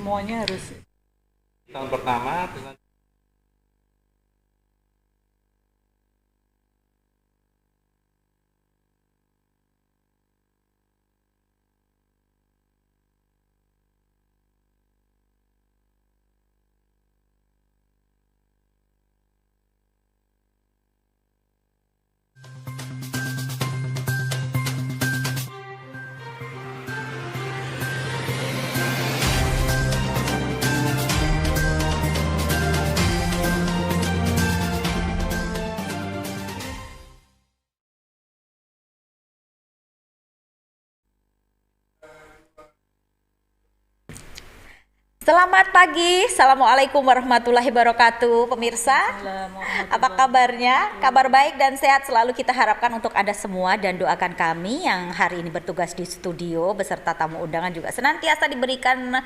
semuanya harus tahun pertama dengan Selamat pagi, Assalamualaikum warahmatullahi wabarakatuh, pemirsa. Apa kabarnya? Kabar baik dan sehat selalu kita harapkan untuk Anda semua, dan doakan kami yang hari ini bertugas di studio beserta tamu undangan juga senantiasa diberikan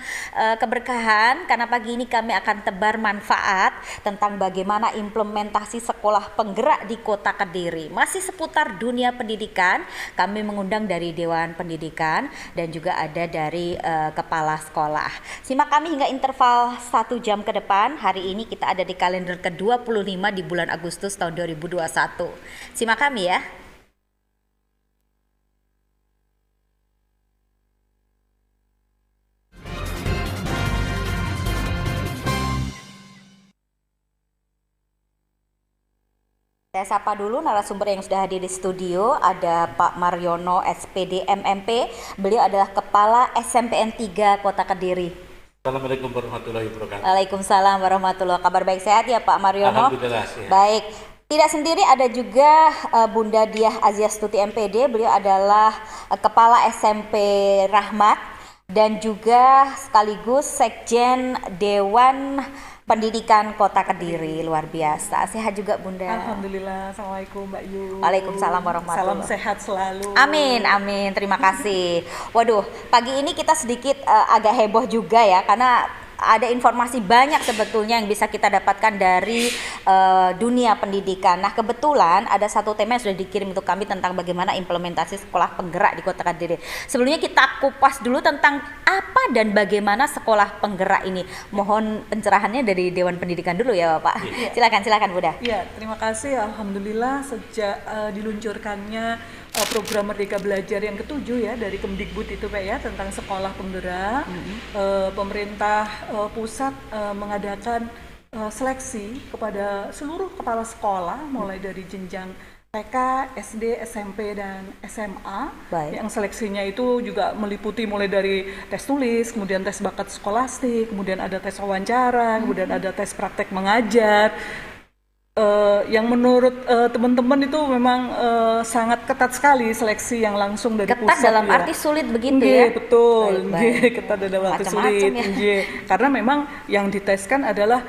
keberkahan, karena pagi ini kami akan tebar manfaat tentang bagaimana implementasi sekolah penggerak di Kota Kediri. Masih seputar dunia pendidikan, kami mengundang dari Dewan Pendidikan dan juga ada dari kepala sekolah. Simak kami hingga interval 1 jam ke depan. Hari ini kita ada di kalender ke-25 di bulan Agustus tahun 2021. Simak kami ya. Saya sapa dulu narasumber yang sudah hadir di studio. Ada Pak Mariono, SPD MMP. Beliau adalah Kepala SMPN 3 Kota Kediri. Assalamualaikum warahmatullahi wabarakatuh. Waalaikumsalam warahmatullahi wabarakatuh. Kabar baik, sehat ya Pak Mariono? Alhamdulillah sehat. Baik. Tidak sendiri, ada juga Bunda Diah Aziastuti MPD. Beliau adalah Kepala SMP Rahmat dan juga sekaligus Sekjen Dewan Pendidikan Kota Kediri. Luar biasa. Sehat juga Bunda? Alhamdulillah. Assalamualaikum Mbak Yu. Waalaikumsalam warahmatullahi Salam sehat selalu. Amin, amin. Terima kasih. Waduh, pagi ini kita sedikit agak heboh juga ya, karena ada informasi banyak sebetulnya yang bisa kita dapatkan dari dunia pendidikan. Nah, kebetulan ada satu tema yang sudah dikirim untuk kami tentang bagaimana implementasi sekolah penggerak di Kota Kediri. Sebelumnya kita kupas dulu tentang apa dan bagaimana sekolah penggerak ini. Mohon pencerahannya dari Dewan Pendidikan dulu ya, Bapak. Silakan Bunda. Ya, terima kasih. Alhamdulillah sejak diluncurkannya program Merdeka Belajar yang ke-7 ya dari Kemdikbud itu Pak ya, tentang sekolah penggerak, pemerintah pusat mengadakan seleksi kepada seluruh kepala sekolah mulai dari jenjang TK, SD, SMP, dan SMA. Baik. Yang seleksinya itu juga meliputi mulai dari tes tulis, kemudian tes bakat skolastik, kemudian ada tes wawancara, kemudian ada tes praktek mengajar. Yang menurut teman-teman itu memang sangat ketat sekali seleksi yang langsung dari Ketat pusat dalam ya. arti sulit begitu Nggih, ya? betul. Baik, Nggih, baik. ketat dalam arti Macam-macam sulit. ya. Nggih. Karena memang yang diteskan adalah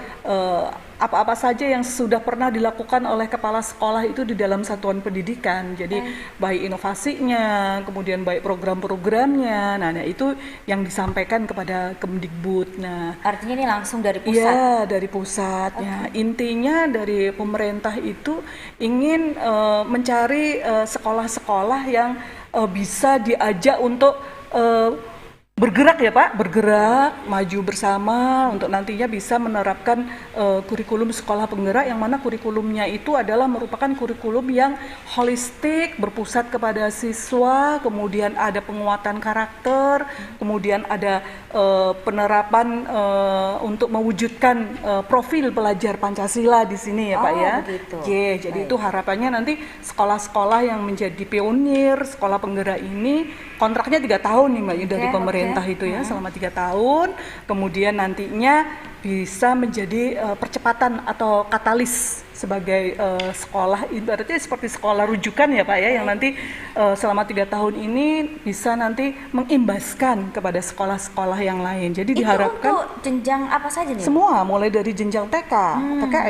apa-apa saja yang sudah pernah dilakukan oleh kepala sekolah itu di dalam satuan pendidikan. Jadi baik inovasinya, kemudian baik program-programnya. Nah, itu yang disampaikan kepada Kemdikbud. Nah, Artinya ini langsung dari pusat. iya, dari pusat. Ya, intinya dari pemerintah itu ingin mencari sekolah-sekolah yang bisa diajak untuk bergerak ya Pak, bergerak, maju bersama untuk nantinya bisa menerapkan kurikulum sekolah penggerak, yang mana kurikulumnya itu adalah merupakan kurikulum yang holistik, berpusat kepada siswa, kemudian ada penguatan karakter, kemudian ada penerapan untuk mewujudkan profil pelajar Pancasila di sini ya Pak ya. Begitu. Jadi itu harapannya nanti sekolah-sekolah yang menjadi pionir sekolah penggerak ini kontraknya 3 tahun nih Mbak Yu dari pemerintah itu ya, selama 3 tahun, kemudian nantinya bisa menjadi percepatan atau katalis sebagai sekolah, ibaratnya seperti sekolah rujukan ya Pak ya, yang nanti selama 3 tahun ini bisa nanti mengimbaskan kepada sekolah-sekolah yang lain. Jadi Itu diharapkan untuk jenjang apa saja nih? semua mulai dari jenjang TK,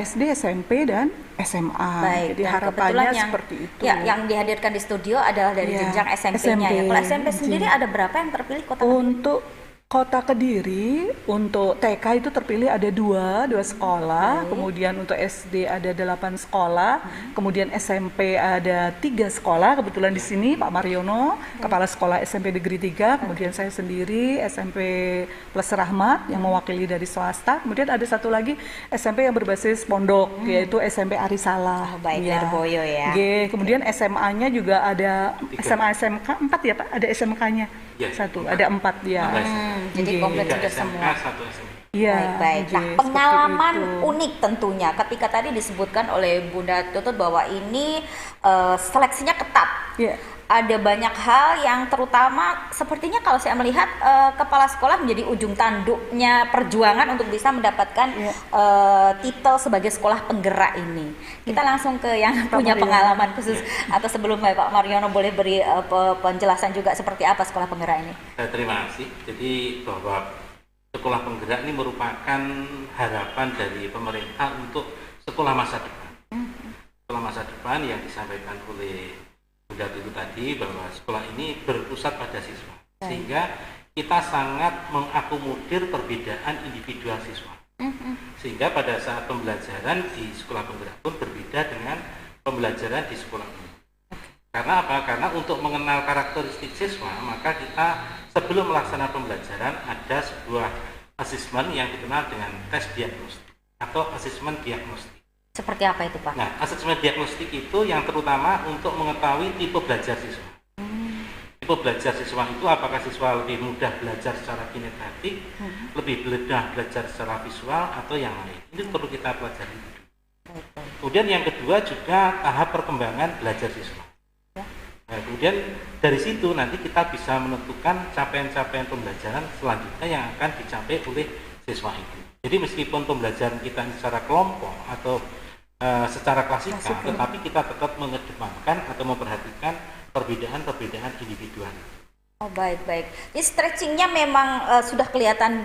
SD, SMP, dan SMA. Baik, Jadi dan harapannya kebetulan seperti itu. Ya, yang dihadirkan di studio adalah dari Iya, jenjang SMP-nya ya. Kalau SMP sendiri iya. ada berapa yang terpilih Kota Untuk Kota Kediri untuk TK itu terpilih ada dua sekolah, kemudian untuk SD ada 8 sekolah, kemudian SMP ada 3 sekolah, kebetulan di sini Pak Mariono, Kepala Sekolah SMP Negeri 3, kemudian saya sendiri SMP Plus Rahmat yang mewakili dari swasta, kemudian ada satu lagi SMP yang berbasis pondok, yaitu SMP Arisalah. Baik, Lirboyo ya. Kemudian SMA-nya juga ada SMA SMK 4 ya Pak, ada SMK-nya. Satu, ada 4 ya. Jadi komplit sudah semua. Iya. Baik. Nah, pengalaman unik tentunya ketika tadi disebutkan oleh Bunda Tutut bahwa ini seleksinya ketat. Iya. Ada banyak hal yang terutama sepertinya kalau saya melihat kepala sekolah menjadi ujung tanduknya perjuangan untuk bisa mendapatkan titel sebagai sekolah penggerak ini. Kita langsung ke yang punya pengalaman khusus atau sebelum Pak Mariono boleh beri penjelasan juga seperti apa sekolah penggerak ini. Terima kasih. Jadi bahwa sekolah penggerak ini merupakan harapan dari pemerintah untuk sekolah masa depan. Sekolah masa depan yang disampaikan oleh Bunda itu tadi bahwa sekolah ini berpusat pada siswa, sehingga kita sangat mengakomodir perbedaan individual siswa, sehingga pada saat pembelajaran di sekolah penggerak pun berbeda dengan pembelajaran di sekolah umum. Karena apa? Karena untuk mengenal karakteristik siswa, maka kita sebelum melaksanakan pembelajaran ada sebuah asesmen yang dikenal dengan tes diagnostik atau asesmen diagnostik. Seperti apa itu Pak? Nah, asesmen diagnostik itu yang terutama untuk mengetahui tipe belajar siswa. Tipe belajar siswa itu apakah siswa lebih mudah belajar secara kinestetik, lebih mudah belajar secara visual atau yang lain. Ini perlu kita pelajari. Kemudian yang kedua juga tahap perkembangan belajar siswa. Nah, kemudian dari situ nanti kita bisa menentukan capaian-capaian pembelajaran selanjutnya yang akan dicapai oleh siswa itu. Jadi meskipun pembelajaran kita secara kelompok atau secara klasikal, tetapi kita tetap mengedepankan atau memperhatikan perbedaan-perbedaan individual. Oh baik. Ini stretchingnya memang sudah kelihatan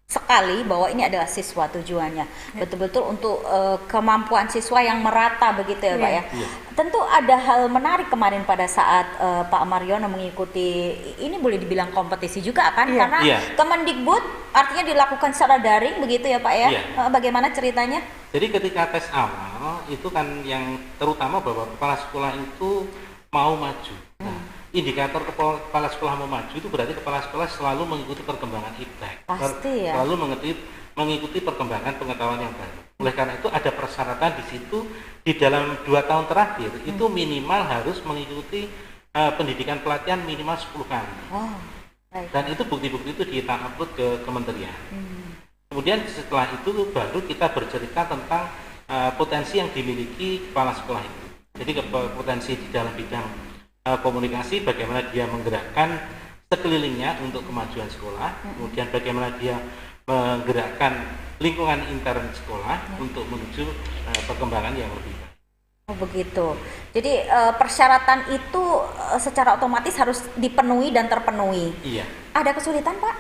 sekali bahwa ini adalah siswa tujuannya, betul-betul untuk kemampuan siswa yang merata begitu ya Pak ya. Tentu ada hal menarik kemarin pada saat Pak Mariono mengikuti, ini boleh dibilang kompetisi juga kan, karena Kemendikbud artinya dilakukan secara daring begitu ya Pak ya. Bagaimana ceritanya? Jadi ketika tes awal itu kan yang terutama bahwa kepala sekolah itu mau maju. Indikator kepala sekolah mau maju itu berarti kepala sekolah selalu mengikuti perkembangan iptek, selalu mengikuti perkembangan pengetahuan yang baru. Oleh karena itu ada persyaratan di situ di dalam 2 tahun terakhir itu minimal harus mengikuti pendidikan pelatihan minimal 10 kali. Dan itu bukti-bukti itu kita upload ke kementerian. Kemudian setelah itu baru kita bercerita tentang potensi yang dimiliki kepala sekolah itu. Jadi potensi di dalam bidang komunikasi, bagaimana dia menggerakkan sekelilingnya untuk kemajuan sekolah, kemudian bagaimana dia menggerakkan lingkungan intern sekolah untuk menuju perkembangan yang lebih baik. Oh begitu. Jadi persyaratan itu secara otomatis harus dipenuhi dan terpenuhi. Iya. Ada kesulitan Pak?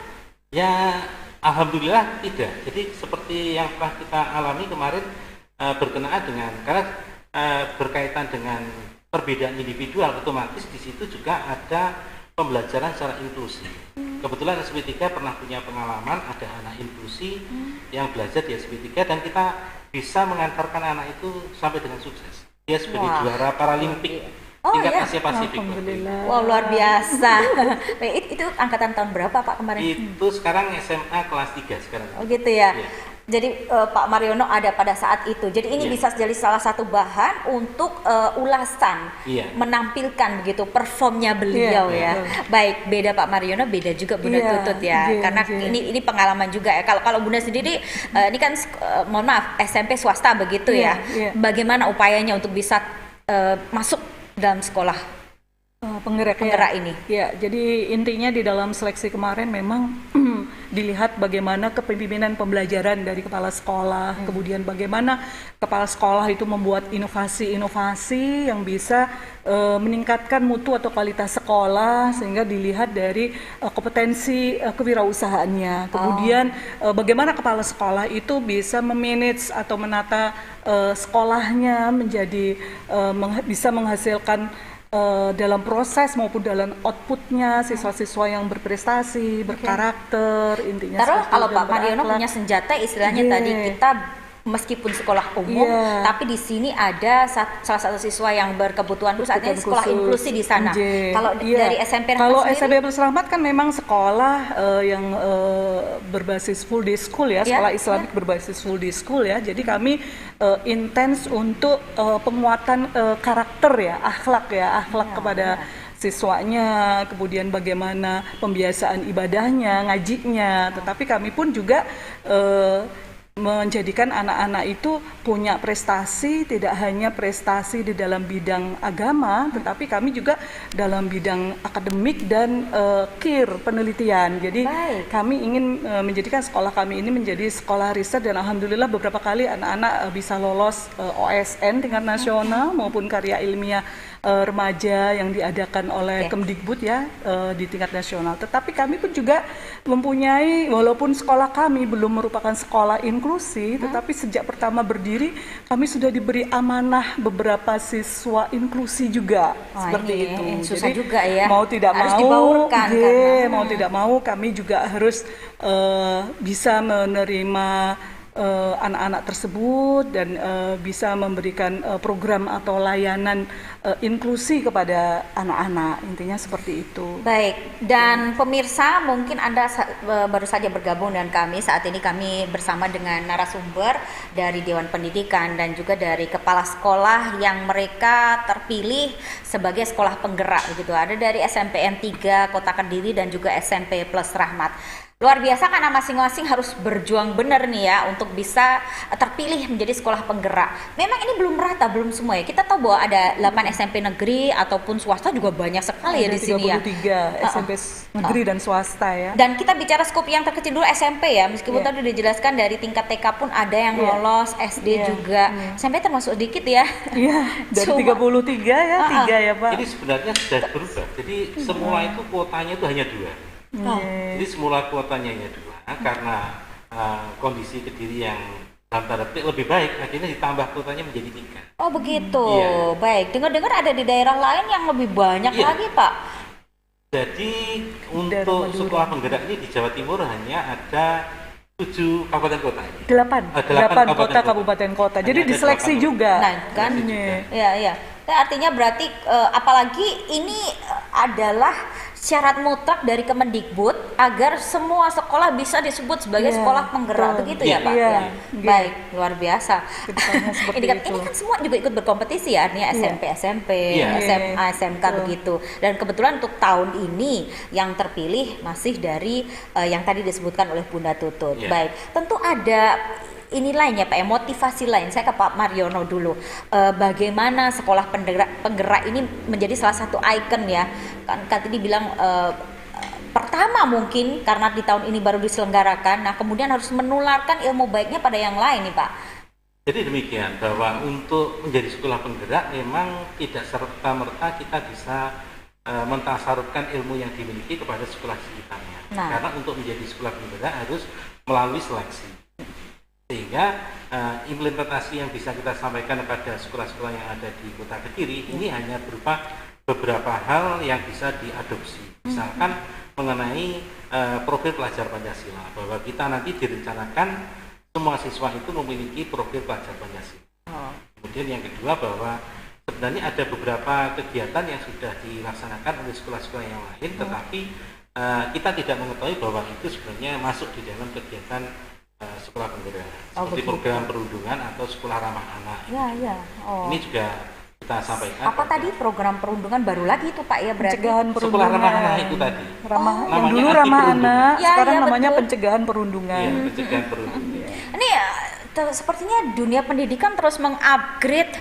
Ya, alhamdulillah tidak. Jadi seperti yang telah kita alami kemarin berkenaan dengan karena berkaitan dengan perbedaan individual, otomatis di situ juga ada pembelajaran secara inklusi. Kebetulan SMP 3 pernah punya pengalaman ada anak inklusi yang belajar di SMP 3 dan kita bisa mengantarkan anak itu sampai dengan sukses. Dia sebagai juara Paralimpik tingkat Asia Pasifik. Wow, luar biasa. Itu angkatan tahun berapa Pak kemarin? Itu sekarang SMA kelas 3 sekarang. Oh gitu ya. Jadi Pak Mariono ada pada saat itu. Jadi ini bisa jadi salah satu bahan untuk ulasan, menampilkan begitu performnya beliau ya. Baik, beda Pak Mariono, beda juga Bunda Tutut ya. Karena ini pengalaman juga ya. Kalau Bunda sendiri ini kan mohon maaf SMP swasta begitu ya. Bagaimana upayanya untuk bisa masuk dalam sekolah penggerak ini? Ya, jadi intinya di dalam seleksi kemarin memang dilihat bagaimana kepemimpinan pembelajaran dari kepala sekolah, kemudian bagaimana kepala sekolah itu membuat inovasi-inovasi yang bisa meningkatkan mutu atau kualitas sekolah, sehingga dilihat dari kompetensi kewirausahaannya. Kemudian bagaimana kepala sekolah itu bisa memanage atau menata sekolahnya menjadi bisa menghasilkan dalam proses maupun dalam outputnya siswa-siswa yang berprestasi, berkarakter, intinya Taruh seperti kalau itu, dan Pak Mariono berakhlak. punya senjata istilahnya Iya. tadi kita meskipun sekolah umum, Iya. tapi di sini ada salah satu siswa yang berkebutuhan khusus, artinya Kebutuhan sekolah khusus. inklusi di sana. Nje. Kalau Iya. dari SMP Rahmat Kalau sendiri, SMP Abdul Selamat kan memang sekolah yang berbasis full day school ya, Iya, sekolah Islamik berbasis full day school ya. Jadi kami intens untuk penguatan karakter ya, akhlak kepada siswanya, kemudian bagaimana pembiasaan ibadahnya, ngajinya. Tetapi kami pun juga menjadikan anak-anak itu punya prestasi, tidak hanya prestasi di dalam bidang agama, tetapi kami juga dalam bidang akademik dan penelitian. Jadi Baik. kami ingin menjadikan sekolah kami ini menjadi sekolah riset, dan alhamdulillah beberapa kali anak-anak bisa lolos OSN tingkat nasional maupun karya ilmiah remaja yang diadakan oleh Kemdikbud ya di tingkat nasional. Tetapi kami pun juga mempunyai, walaupun sekolah kami belum merupakan sekolah inklusi, tetapi sejak pertama berdiri kami sudah diberi amanah beberapa siswa inklusi juga. Wah, seperti ini itu. susah Jadi juga ya. mau tidak Harus mau, dibaurkan mau tidak mau kami juga harus bisa menerima anak-anak tersebut dan bisa memberikan program atau layanan inklusi kepada anak-anak, intinya seperti itu. baik, dan pemirsa mungkin Anda baru saja bergabung dengan kami. Saat ini kami bersama dengan narasumber dari Dewan Pendidikan dan juga dari kepala sekolah yang mereka terpilih sebagai sekolah penggerak begitu. Ada dari SMPN 3 Kota Kediri dan juga SMP Plus Rahmat. Luar biasa karena masing-masing harus berjuang benar nih ya untuk bisa terpilih menjadi sekolah penggerak. Memang ini belum merata, belum semua ya. Kita tahu bahwa ada 8 SMP negeri ataupun swasta juga banyak sekali ya di sini ya. 33 SMP negeri dan swasta ya. Dan kita bicara skop yang terkecil dulu SMP ya, meskipun Iya. tadi dijelaskan dari tingkat TK pun ada yang Iya. lolos, SD Iya. juga. SMP termasuk sedikit ya. Iya, dari Cuma- 33 ya, 3 ya Pak. Jadi sebenarnya sudah berubah. Jadi semula itu kuotanya itu hanya 2. Oh. Jadi semula kuotanya hanya 2 karena kondisi Kediri yang dalam tanda petik lebih baik, akhirnya ditambah kuotanya menjadi 3. Oh begitu, Iya. baik. Dengar-dengar ada di daerah lain yang lebih banyak Iya. lagi Pak. Jadi Daerah untuk Madura. sekolah penggerak ini di Jawa Timur hanya ada 7 kabupaten kota ini. 8 8 kota kabupaten kota. Jadi Hanya ada diseleksi 8. juga. Nah, kan? Diseleksi juga. Iya, iya. Nah, artinya berarti apalagi ini adalah syarat mutlak dari Kemendikbud agar semua sekolah bisa disebut sebagai Iya, sekolah penggerak, betul. begitu ya Pak? Iya, Ya. iya. Baik, luar biasa. Kedepannya seperti Ini itu. kan semua juga ikut berkompetisi ya, artinya SMP, Iya. SMA, SMK Betul. begitu. Dan kebetulan untuk tahun ini yang terpilih masih dari yang tadi disebutkan oleh Bunda Tutut. Iya. Baik, tentu ada ini lain ya Pak ya, motivasi lain. Saya ke Pak Mariono dulu. Bagaimana sekolah penggerak ini menjadi salah satu ikon ya. Kan tadi dibilang pertama mungkin karena di tahun ini baru diselenggarakan. Nah, kemudian harus menularkan ilmu baiknya pada yang lain nih Pak. Jadi demikian, bahwa untuk menjadi sekolah penggerak memang tidak serta-merta kita bisa mentasarufkan ilmu yang dimiliki kepada sekolah sekitarnya. Nah. Karena untuk menjadi sekolah penggerak harus melalui seleksi. Sehingga implementasi yang bisa kita sampaikan kepada sekolah-sekolah yang ada di Kota Kediri ini hanya berupa beberapa hal yang bisa diadopsi. Misalkan mengenai profil pelajar Pancasila, bahwa kita nanti direncanakan semua siswa itu memiliki profil pelajar Pancasila. Kemudian yang kedua, bahwa sebenarnya ada beberapa kegiatan yang sudah dilaksanakan oleh sekolah-sekolah yang lain, tetapi kita tidak mengetahui bahwa itu sebenarnya masuk di dalam kegiatan sekolah penggerak, seperti begitu. program perundungan atau sekolah ramah anak. Ya, ya. Oh. Ini juga kita sampaikan. Apa pada tadi program perundungan baru lagi itu Pak ya berarti? Pencegahan sekolah perundungan. ramah anak itu tadi. Yang Namanya dulu anti ramah perundungan. anak, Ya, sekarang ya, namanya betul. pencegahan perundungan. Iya, pencegahan perundungan. Ini sepertinya dunia pendidikan terus mengupgrade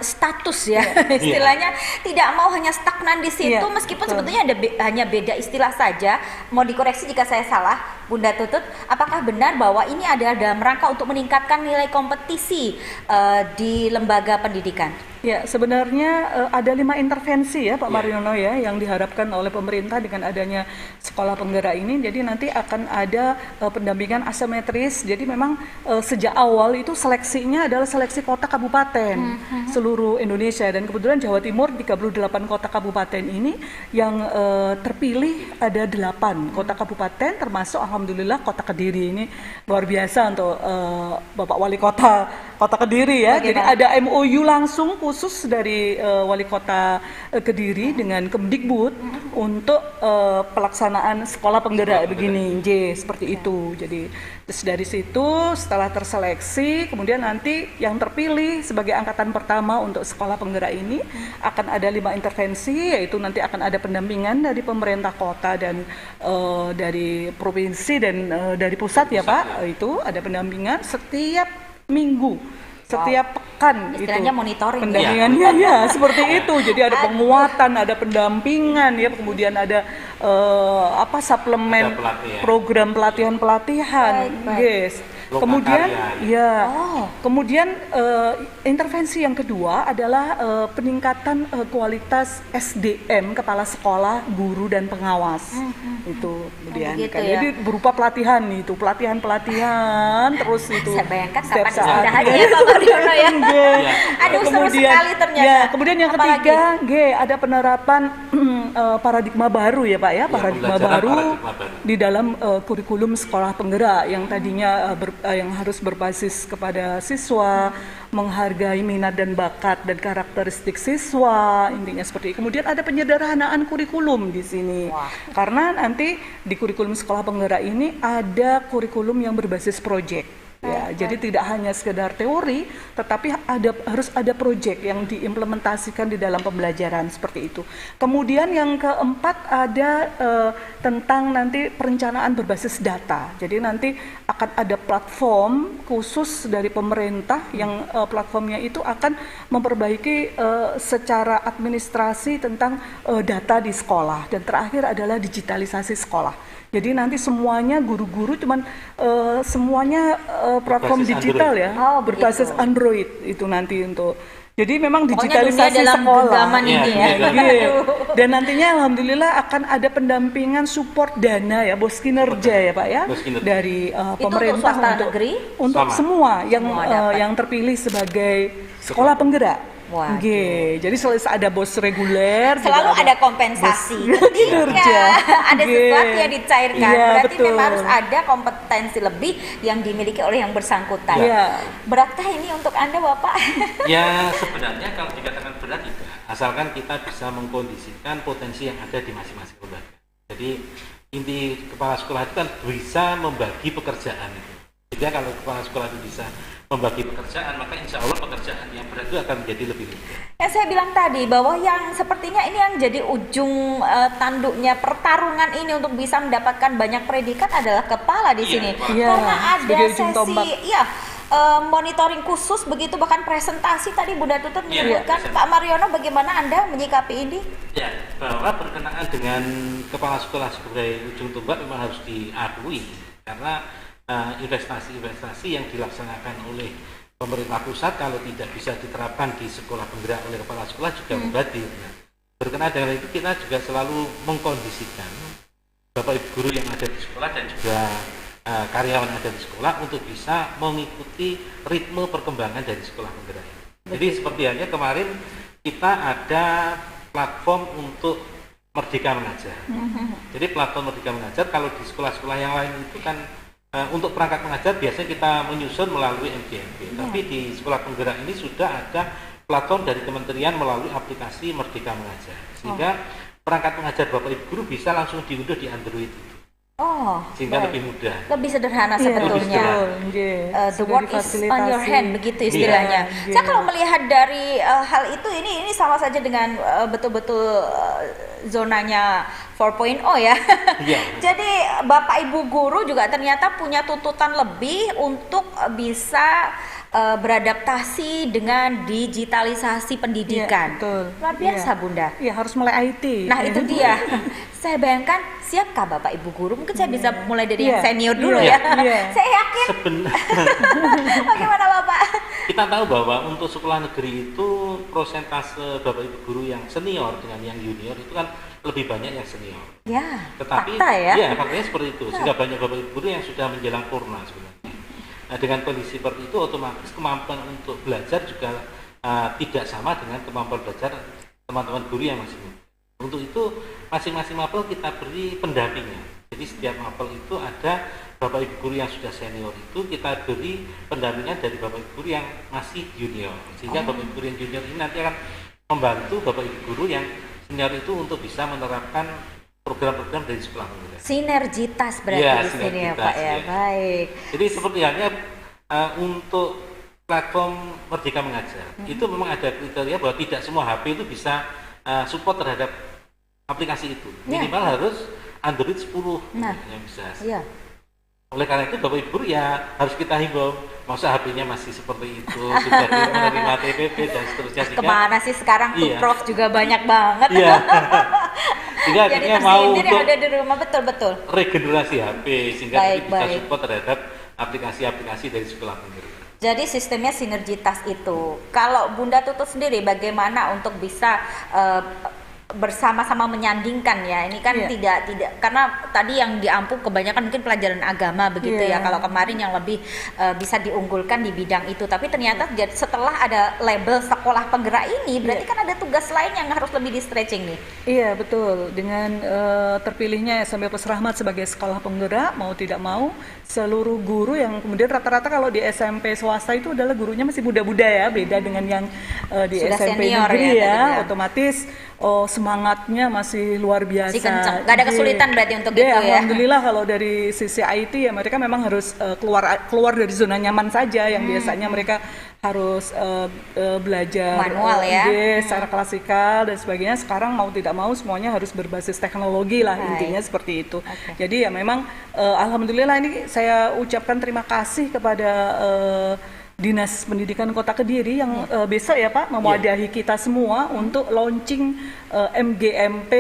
status ya, istilahnya tidak mau hanya stagnan di situ, Iya, meskipun betul. sebetulnya ada hanya beda istilah saja. Mau dikoreksi jika saya salah. Bunda Tutut, apakah benar bahwa ini ada dalam rangka untuk meningkatkan nilai kompetisi di lembaga pendidikan? Ya, sebenarnya ada 5 intervensi ya Pak Mariono ya yang diharapkan oleh pemerintah dengan adanya sekolah penggerak ini. Jadi nanti akan ada pendampingan asimetris. Jadi memang sejak awal itu seleksinya adalah seleksi kota kabupaten seluruh Indonesia, dan kebetulan Jawa Timur 38 kota kabupaten ini yang terpilih ada 8 kota kabupaten, termasuk alhamdulillah kota Kediri. Ini luar biasa untuk Bapak Wali Kota Kediri ya. Bagaimana? Jadi ada MOU langsung khusus dari Wali Kota Kediri dengan Kemdikbud untuk pelaksanaan sekolah penggerak begini, seperti itu. Jadi terus dari situ setelah terseleksi, kemudian nanti yang terpilih sebagai angkatan pertama untuk sekolah penggerak ini akan ada 5 intervensi, yaitu nanti akan ada pendampingan dari pemerintah kota dan dari provinsi dan dari pusat ya Pak. Itu ada pendampingan setiap minggu, setiap pekan. Istilahnya itu monitoring pendampingannya ya seperti itu. Jadi ada penguatan, ada pendampingan ya, kemudian ada suplemen program pelatihan yes. Kemudian kemudian intervensi yang kedua adalah peningkatan kualitas SDM kepala sekolah, guru dan pengawas. Itu kemudian jadi berupa pelatihan terus itu. Saya bayangkan kapan sudahannya ya Pak Mariono ya. Aduh, seru sekali ternyata. Ya, kemudian yang ketiga, ada penerapan paradigma baru ya Pak ya, paradigma baru di dalam kurikulum sekolah penggerak yang tadinya yang harus berbasis kepada siswa, menghargai minat dan bakat dan karakteristik siswa, intinya seperti itu. Kemudian ada penyederhanaan kurikulum di sini. Karena nanti di kurikulum sekolah penggerak ini ada kurikulum yang berbasis proyek. Ya, jadi tidak hanya sekedar teori, tetapi harus ada proyek yang diimplementasikan di dalam pembelajaran seperti itu. Kemudian yang keempat ada tentang nanti perencanaan berbasis data. Jadi nanti akan ada platform khusus dari pemerintah yang platformnya itu akan memperbaiki secara administrasi tentang data di sekolah. Dan terakhir adalah digitalisasi sekolah. Jadi nanti semuanya guru-guru semuanya platform berbasis digital Android. ya, berbasis Android itu nanti untuk. Jadi memang digitalisasi dalam sekolah. genggaman ini ya. Dan nantinya alhamdulillah akan ada pendampingan support dana ya, bos kinerja ya Pak ya, dari pemerintah untuk semua yang terpilih sebagai sekolah penggerak. Jadi selalu ada bos reguler, selalu ada kompensasi ketika ada sesuatu yang dicairkan. Berarti memang harus ada kompetensi lebih yang dimiliki oleh yang bersangkutan. Beratkah ini untuk Anda Bapak? Ya sebenarnya kalau dikatakan berat tidak, asalkan kita bisa mengkondisikan potensi yang ada di masing-masing lembaga. Jadi inti kepala sekolah itu kan bisa membagi pekerjaan itu. Jadi kalau kepala sekolah itu bisa membagi pekerjaan, maka insya Allah pekerjaan yang berat itu akan menjadi lebih mudah. Yang saya bilang tadi bahwa yang sepertinya ini yang jadi ujung tanduknya pertarungan ini untuk bisa mendapatkan banyak predikat adalah kepala di sini. Karena ada sesi monitoring khusus begitu, bahkan presentasi tadi Bunda Tutut menyebutkan. Pak Mariono, bagaimana Anda menyikapi ini? Ya, bahwa berkenaan dengan kepala sekolah sebagai ujung tombak memang harus diakui, karena investasi-investasi yang dilaksanakan oleh pemerintah pusat kalau tidak bisa diterapkan di sekolah penggerak oleh kepala sekolah juga mubazir. Berkenaan dengan itu kita juga selalu mengkondisikan Bapak Ibu guru yang ada di sekolah dan juga karyawan yang ada di sekolah untuk bisa mengikuti ritme perkembangan dari sekolah penggerak. Jadi seperti halnya kemarin kita ada platform untuk Merdeka Mengajar. Jadi platform Merdeka Mengajar kalau di sekolah-sekolah yang lain itu kan untuk perangkat mengajar biasanya kita menyusun melalui MGMP, tapi di sekolah penggerak ini sudah ada platform dari kementerian melalui aplikasi Merdeka Mengajar, sehingga perangkat mengajar Bapak Ibu guru bisa langsung diunduh di Android, sehingga lebih mudah, lebih sederhana sebetulnya. The work is on your hand, begitu istilahnya. Saya kalau melihat dari hal itu, ini sama saja dengan betul-betul zonanya 4.0 ya. Jadi Bapak Ibu guru juga ternyata punya tuntutan lebih untuk bisa beradaptasi dengan digitalisasi pendidikan. Iya, betul. Luar biasa, Iya. Bunda. Iya, harus mulai IT. Nah, itu dia. Saya bayangkan, siapkah Bapak Ibu guru? Mungkin saya bisa mulai dari yang Iya, senior dulu iya, ya. iya. Saya yakin. Bagaimana Bapak? Kita tahu bahwa untuk sekolah negeri itu persentase Bapak Ibu guru yang senior dengan yang junior itu kan lebih banyak yang senior. Ya, Tetapi fakta ya. ya faktanya seperti itu. Sehingga banyak Bapak Ibu guru yang sudah menjelang purna sebenarnya. Nah, dengan kondisi seperti itu otomatis kemampuan untuk belajar juga tidak sama dengan kemampuan belajar teman-teman guru yang masih muda. Untuk itu masing-masing mapel kita beri pendampingnya. Jadi setiap mapel itu ada Bapak Ibu guru yang sudah senior itu kita beri pendampingan dari Bapak Ibu guru yang masih junior. Sehingga Bapak Ibu guru yang junior ini nanti akan membantu Bapak Ibu guru yang senior itu untuk bisa menerapkan program-program dari sekolah pemuda. Sinergitas berarti Ya, di sini ya sinergitas, Pak ya. ya. Baik. Jadi seperti halnya untuk platform Merdeka Mengajar, itu memang ada kriteria bahwa tidak semua HP itu bisa support terhadap aplikasi itu. Ya. Minimal harus Android 10 Nah. yang bisa. Iya. Oleh karena itu Bapak Ibu guru ya harus kita himbau, masa HP-nya masih seperti itu, sudah menerima TPP dan seterusnya. Sehingga- Kemana sih sekarang tuh Iya. Prof juga banyak banget. Iya. Sehingga Jadi akhirnya mau tersindir yang untuk ada di rumah, betul-betul. regenerasi HP sehingga Baik, nanti bisa baik. support terhadap aplikasi-aplikasi dari sekolah negeri. Jadi sistemnya sinergitas itu. Kalau Bunda Tutut sendiri bagaimana untuk bisa bersama-sama menyandingkan ya? Ini kan Iya. tidak karena tadi yang diampu kebanyakan mungkin pelajaran agama begitu ya. Iya. Kalau kemarin yang lebih bisa diunggulkan di bidang itu. Tapi ternyata setelah ada label sekolah penggerak ini berarti kan ada tugas lain yang harus lebih di stretching nih. Iya, betul. Dengan terpilihnya SMP Plus Rahmat sebagai sekolah penggerak, mau tidak mau, seluruh guru yang kemudian rata-rata kalau di SMP swasta itu adalah gurunya masih muda-muda ya, beda dengan yang di Sudah SMP senior negeri ya, ya, tadi ya. otomatis semangatnya masih luar biasa. Masih kencang. Nggak ada kesulitan berarti untuk Dia, itu ya. Alhamdulillah kalau dari sisi IT ya mereka memang harus keluar dari zona nyaman saja yang biasanya mereka harus belajar Manual ya. secara klasikal dan sebagainya. Sekarang mau tidak mau semuanya harus berbasis teknologi lah, Baik. intinya seperti itu. Oke. Jadi ya memang alhamdulillah ini saya ucapkan terima kasih kepada Dinas Pendidikan Kota Kediri yang besok ya Pak mewadahi kita semua untuk launching MGMP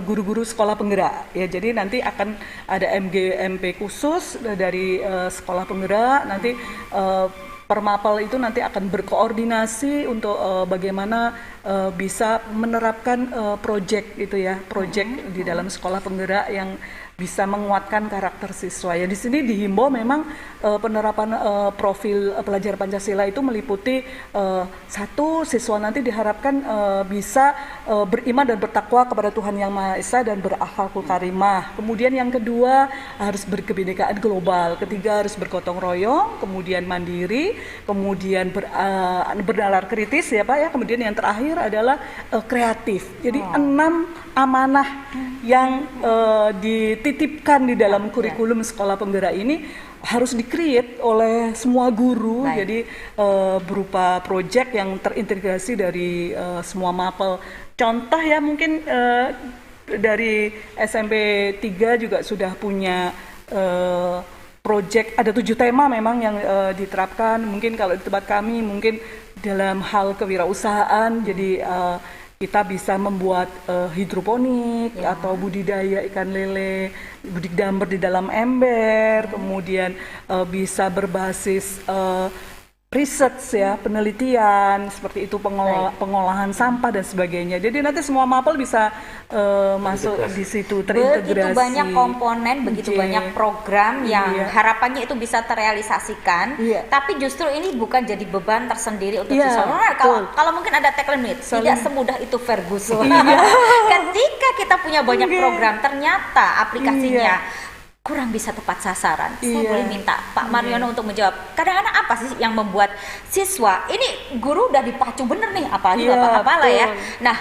guru-guru sekolah penggerak. Ya, jadi nanti akan ada MGMP khusus dari sekolah penggerak. Nanti Permapel itu nanti akan berkoordinasi untuk bagaimana bisa menerapkan project itu ya, project di dalam sekolah penggerak yang bisa menguatkan karakter siswa. Ya di sini dihimbau memang penerapan profil pelajar Pancasila itu meliputi satu, siswa nanti diharapkan bisa beriman dan bertakwa kepada Tuhan Yang Maha Esa dan berakhlakul karimah. Kemudian yang kedua harus berkebinekaan global. Ketiga harus bergotong royong, kemudian mandiri, kemudian bernalar kritis ya Pak ya. Kemudian yang terakhir adalah kreatif. Jadi 6 amanah yang dititipkan di dalam kurikulum sekolah penggerak ini harus di-create oleh semua guru. Baik. Jadi berupa proyek yang terintegrasi dari semua mapel. Contoh ya mungkin dari SMP 3 juga sudah punya proyek, ada 7 tema memang yang diterapkan. Mungkin kalau di tempat kami mungkin dalam hal kewirausahaan, jadi kita bisa membuat hidroponik atau budidaya ikan lele, budik damber di dalam ember, kemudian bisa berbasis research ya, penelitian seperti itu, pengolahan sampah dan sebagainya. Jadi nanti semua mapel bisa masuk di situ, terintegrasi. Begitu banyak komponen, begitu Iya. banyak program yang Iya. harapannya itu bisa terrealisasikan. Iya. Tapi justru ini bukan jadi beban tersendiri untuk Iya, siswa. Nah, betul. kalau mungkin ada tagline tidak semudah itu Ferguson. Iya. Ketika kita punya banyak Iya. program, ternyata aplikasinya Iya. kurang bisa tepat sasaran. Saya Iya. boleh minta Pak Mariono untuk menjawab. Kadang-kadang apa sih yang membuat siswa ini guru udah dipacu bener nih, apalagi Iya, bapak-bapak lah ya. betul. Nah,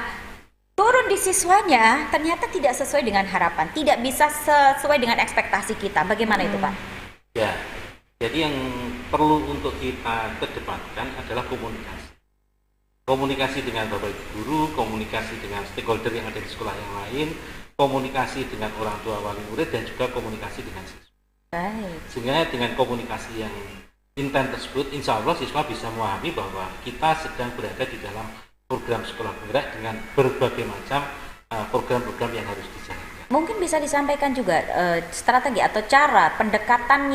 turun di siswanya ternyata tidak sesuai dengan harapan, tidak bisa sesuai dengan ekspektasi kita. Bagaimana itu Pak? Ya, jadi yang perlu untuk kita kedepankan adalah komunikasi. Komunikasi dengan Bapak Ibu guru, komunikasi dengan stakeholder yang ada di sekolah yang lain, komunikasi dengan orang tua wali murid, dan juga komunikasi dengan siswa. Baik. Sehingga dengan komunikasi yang intent tersebut, insya Allah siswa bisa memahami bahwa kita sedang berada di dalam program sekolah penggerak dengan berbagai macam program-program yang harus dijalankan. Mungkin bisa disampaikan juga strategi atau cara pendekatan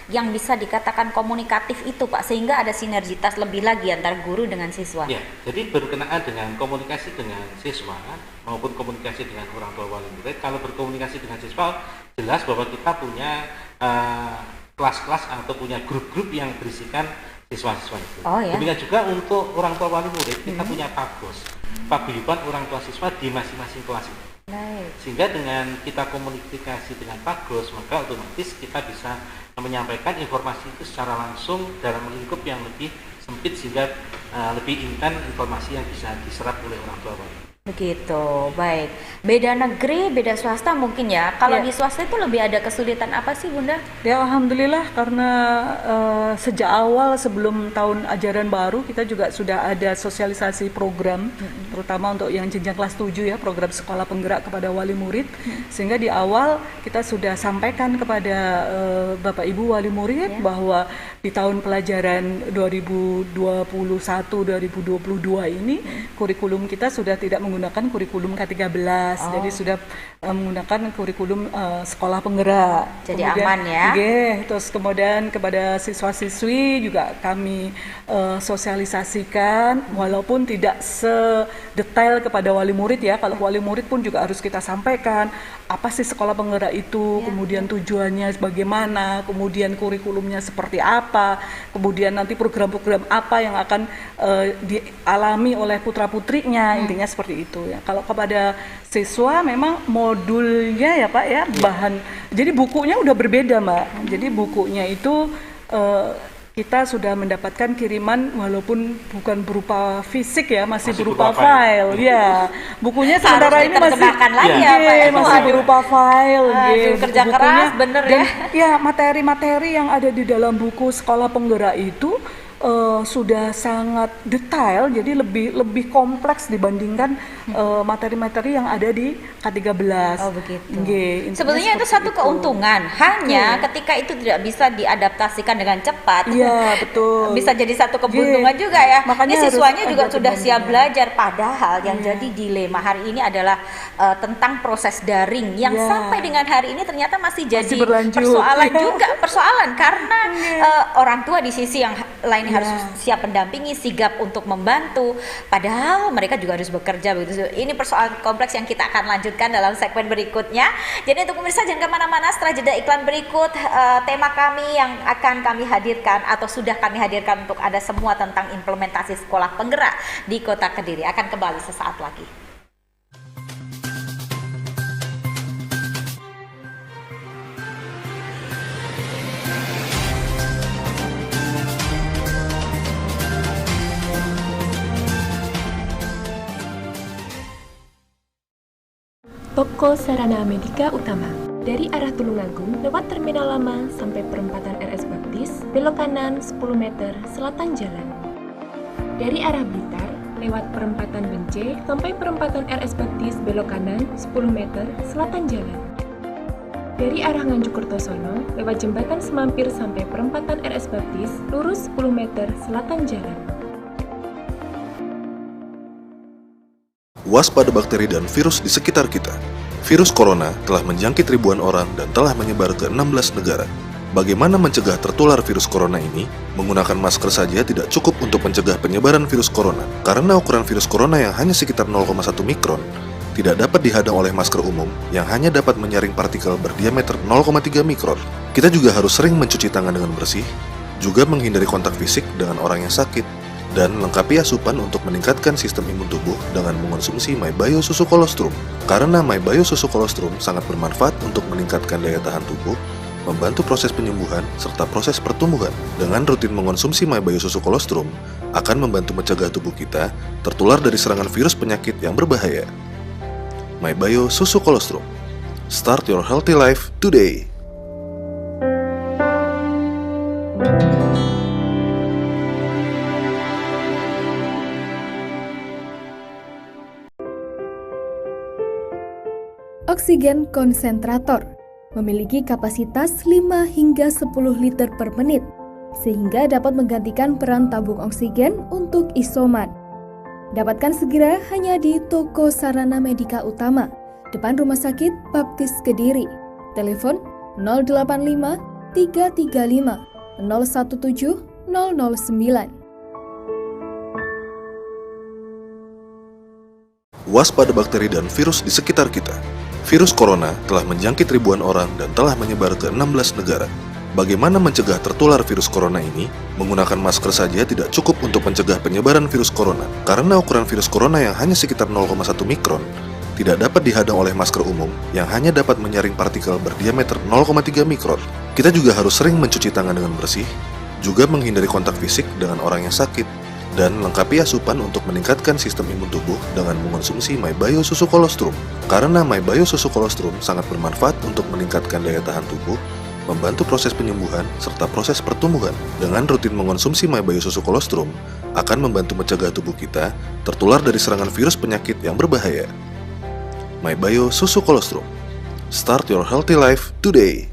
yang bisa dikatakan komunikatif itu Pak, sehingga ada sinergitas lebih lagi antara guru dengan siswa. Ya, jadi berkenaan dengan komunikasi dengan siswa maupun komunikasi dengan orang tua wali murid, kalau berkomunikasi dengan siswa jelas bahwa kita punya kelas-kelas atau punya grup-grup yang berisikan siswa-siswa itu. Oh, ya? Demikian juga untuk orang tua wali murid, kita punya paguyuban orang tua siswa di masing-masing kelas itu. Baik. Sehingga dengan kita komunikasi dengan Pagos, maka otomatis kita bisa menyampaikan informasi itu secara langsung dalam lingkup yang lebih sempit, sehingga lebih intens informasi yang bisa diserap oleh orang tua wali. Begitu, baik. Beda negeri, beda swasta mungkin ya. Kalau di swasta itu lebih ada kesulitan apa sih Bunda? Ya alhamdulillah, karena sejak awal sebelum tahun ajaran baru kita juga sudah ada sosialisasi program, terutama untuk yang jenjang kelas 7 ya, program sekolah penggerak kepada wali murid. Sehingga di awal kita sudah sampaikan kepada Bapak Ibu wali murid bahwa di tahun pelajaran 2021-2022 ini kurikulum kita sudah tidak menggunakan kurikulum K13, jadi sudah menggunakan kurikulum sekolah penggerak. Jadi kemudian, aman ya. Terus kemudian kepada siswa-siswi juga kami sosialisasikan, walaupun tidak sedetail kepada wali murid ya. Kalau wali murid pun juga harus kita sampaikan apa sih sekolah penggerak itu, kemudian tujuannya bagaimana, kemudian kurikulumnya seperti apa, kemudian nanti program-program apa yang akan dialami oleh putra-putrinya, intinya seperti itu ya. Kalau kepada siswa memang modulnya ya Pak ya, bahan, jadi bukunya udah berbeda Mbak. Jadi bukunya itu kita sudah mendapatkan kiriman walaupun bukan berupa fisik ya, masih berupa file ya. Bukunya sementara ini masih lagi ya, Pak, masih berupa file kerja keras bener ya. Ya, materi-materi yang ada di dalam buku sekolah penggerak itu sudah sangat detail, jadi lebih kompleks dibandingkan materi-materi yang ada di K13. Oh begitu. Sebetulnya itu satu keuntungan, hanya ketika itu tidak bisa diadaptasikan dengan cepat. Iya betul. Bisa jadi satu kebuntungan juga ya. Makanya ini siswanya juga sudah siap belajar, padahal yang jadi dilema hari ini adalah tentang proses daring yang sampai dengan hari ini ternyata masih jadi persoalan karena orang tua di sisi yang lain harus siap mendampingi, sigap untuk membantu, padahal mereka juga harus bekerja begitu. Ini persoalan kompleks yang kita akan lanjutkan dalam segmen berikutnya. Jadi untuk pemirsa jangan kemana-mana, setelah jeda iklan berikut tema kami yang akan kami hadirkan atau sudah kami hadirkan untuk Anda semua tentang implementasi sekolah penggerak di Kota Kediri akan kembali sesaat lagi. Toko Sarana Medika Utama. Dari arah Tulungagung, lewat Terminal Lama sampai perempatan RS Baptis, belok kanan 10 meter selatan jalan. Dari arah Blitar, lewat perempatan Bence sampai perempatan RS Baptis, belok kanan 10 meter selatan jalan. Dari arah Nganjuk Kertosono, lewat jembatan Semampir sampai perempatan RS Baptis, lurus 10 meter selatan jalan. Waspada bakteri dan virus di sekitar kita. Virus corona telah menjangkit ribuan orang dan telah menyebar ke 16 negara. Bagaimana mencegah tertular virus corona ini? Menggunakan masker saja tidak cukup untuk mencegah penyebaran virus corona, karena ukuran virus corona yang hanya sekitar 0,1 mikron tidak dapat dihadang oleh masker umum yang hanya dapat menyaring partikel berdiameter 0,3 mikron. Kita juga harus sering mencuci tangan dengan bersih, juga menghindari kontak fisik dengan orang yang sakit, dan lengkapi asupan untuk meningkatkan sistem imun tubuh dengan mengonsumsi MyBio Susu Kolostrum. Karena MyBio Susu Kolostrum sangat bermanfaat untuk meningkatkan daya tahan tubuh, membantu proses penyembuhan, serta proses pertumbuhan. Dengan rutin mengonsumsi MyBio Susu Kolostrum, akan membantu mencegah tubuh kita tertular dari serangan virus penyakit yang berbahaya. MyBio Susu Kolostrum. Start your healthy life today. Oksigen konsentrator memiliki kapasitas 5 hingga 10 liter per menit, sehingga dapat menggantikan peran tabung oksigen untuk isoman. Dapatkan segera hanya di toko Sarana Medika Utama, depan Rumah Sakit Baptis Kediri. Telepon 085 335 017 009. Waspada bakteri dan virus di sekitar kita. Virus corona telah menjangkit ribuan orang dan telah menyebar ke 16 negara. Bagaimana mencegah tertular virus corona ini? Menggunakan masker saja tidak cukup untuk mencegah penyebaran virus corona, karena ukuran virus corona yang hanya sekitar 0,1 mikron tidak dapat dihadang oleh masker umum yang hanya dapat menyaring partikel berdiameter 0,3 mikron. Kita juga harus sering mencuci tangan dengan bersih, juga menghindari kontak fisik dengan orang yang sakit, dan lengkapi asupan untuk meningkatkan sistem imun tubuh dengan mengonsumsi MyBio Susu Kolostrum. Karena MyBio Susu Kolostrum sangat bermanfaat untuk meningkatkan daya tahan tubuh, membantu proses penyembuhan, serta proses pertumbuhan. Dengan rutin mengonsumsi MyBio Susu Kolostrum, akan membantu mencegah tubuh kita tertular dari serangan virus penyakit yang berbahaya. MyBio Susu Kolostrum. Start your healthy life today.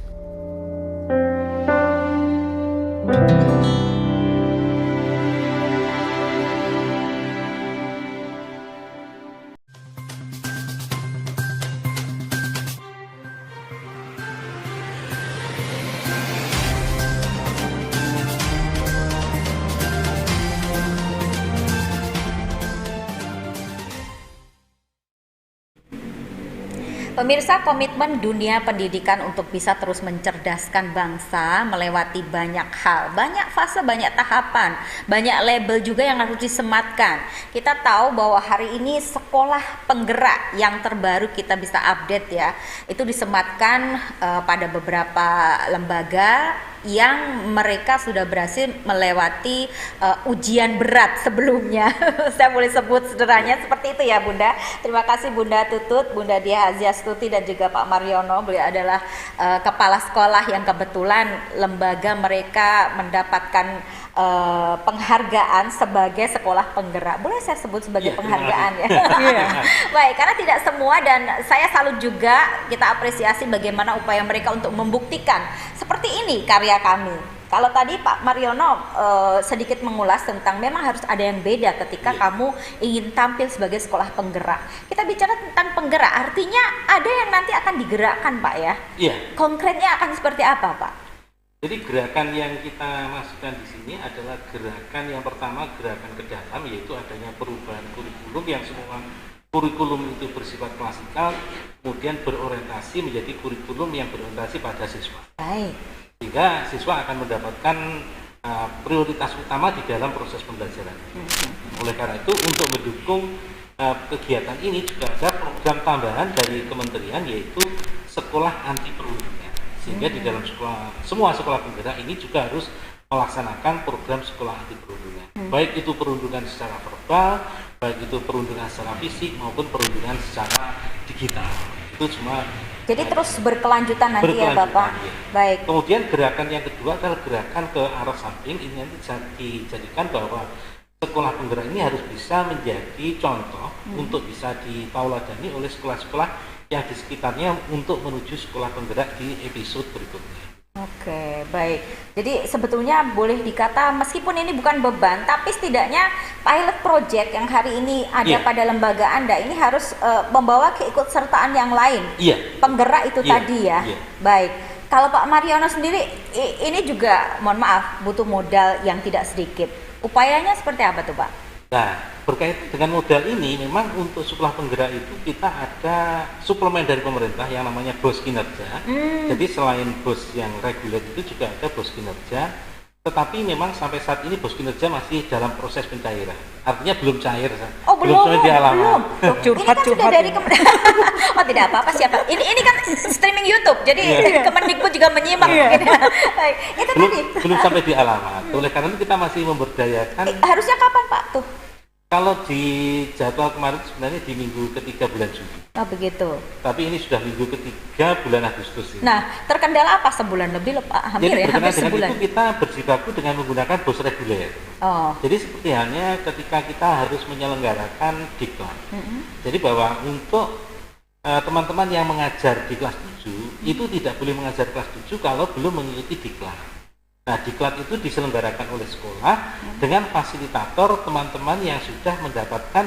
Pemirsa, komitmen dunia pendidikan untuk bisa terus mencerdaskan bangsa melewati banyak hal, banyak fase, banyak tahapan, banyak label juga yang harus disematkan. Kita tahu bahwa hari ini sekolah penggerak yang terbaru kita bisa update ya, itu disematkan pada beberapa lembaga yang mereka sudah berhasil melewati ujian berat sebelumnya. Saya boleh sebut sederhananya seperti itu ya Bunda. Terima kasih Bunda Tutut, Bunda Diah Aziastuti dan juga Pak Mariono. Beliau adalah kepala sekolah yang kebetulan lembaga mereka mendapatkan penghargaan sebagai sekolah penggerak. Boleh saya sebut sebagai penghargaan ya? Baik, karena tidak semua, dan saya salut juga, kita apresiasi bagaimana upaya mereka untuk membuktikan seperti ini karya kami. Kalau tadi Pak Mariono sedikit mengulas tentang memang harus ada yang beda ketika kamu ingin tampil sebagai sekolah penggerak. Kita bicara tentang penggerak, artinya ada yang nanti akan digerakkan Pak ya? Iya. Konkretnya akan seperti apa Pak? Jadi gerakan yang kita masukkan di sini adalah gerakan yang pertama, gerakan ke dalam, yaitu adanya perubahan kurikulum yang semua kurikulum itu bersifat klasikal, kemudian berorientasi menjadi kurikulum yang berorientasi pada siswa. Baik. Sehingga siswa akan mendapatkan prioritas utama di dalam proses pembelajaran. Oleh karena itu, untuk mendukung kegiatan ini juga ada program tambahan dari kementerian, yaitu sekolah anti perundungan. Sehingga di dalam semua sekolah penggerak ini juga harus melaksanakan program sekolah anti perundungan. Baik itu perundungan secara verbal, baik itu perundungan secara fisik maupun perundungan secara digital. Itu semua. Jadi terus berkelanjutan nanti ya Bapak. Ya. Baik. Kemudian gerakan yang kedua adalah gerakan ke arah samping. Ini nanti dijadikan bahwa sekolah penggerak ini harus bisa menjadi contoh untuk bisa ditauladani oleh sekolah-sekolah yang di sekitarnya untuk menuju sekolah penggerak di episode berikutnya. Oke, baik. Jadi sebetulnya boleh dikata meskipun ini bukan beban, tapi setidaknya pilot project yang hari ini ada pada lembaga Anda ini harus membawa keikutsertaan yang lain. Penggerak itu tadi ya. Baik. Kalau Pak Mariono sendiri, ini juga mohon maaf butuh modal yang tidak sedikit. Upayanya seperti apa tuh Pak? Nah, berkaitan dengan modal ini, memang untuk sekolah penggerak itu kita ada suplemen dari pemerintah yang namanya BOS kinerja. Jadi selain BOS yang reguler itu juga ada BOS kinerja. Tetapi memang sampai saat ini BOS kinerja masih dalam proses pencairan. Artinya belum cair. Oh, belum sampai di alamat. Ini kan sudah dari oh tidak apa-apa siapa. Ini kan streaming YouTube. Jadi Kemendikbud juga menyimak mungkin. Baik. Itu belum sampai di alamat. Oleh karena itu kita masih memberdayakan. Harusnya kapan Pak tuh? Kalau di jadwal kemarin sebenarnya di minggu ketiga bulan Juli. Oh begitu. Tapi ini sudah minggu ketiga bulan Agustus ini. Nah, terkendala apa sebulan lebih loh Pak? Hampir jadi, ya, hampir dengan sebulan. Itu kita berjibaku dengan menggunakan BOS reguler. Oh. Jadi seperti halnya ketika kita harus menyelenggarakan diklat. Jadi bahwa untuk teman-teman yang mengajar di kelas 7 itu tidak boleh mengajar kelas 7 kalau belum mengikuti diklat. Nah, diklat itu diselenggarakan oleh sekolah dengan fasilitator teman-teman yang sudah mendapatkan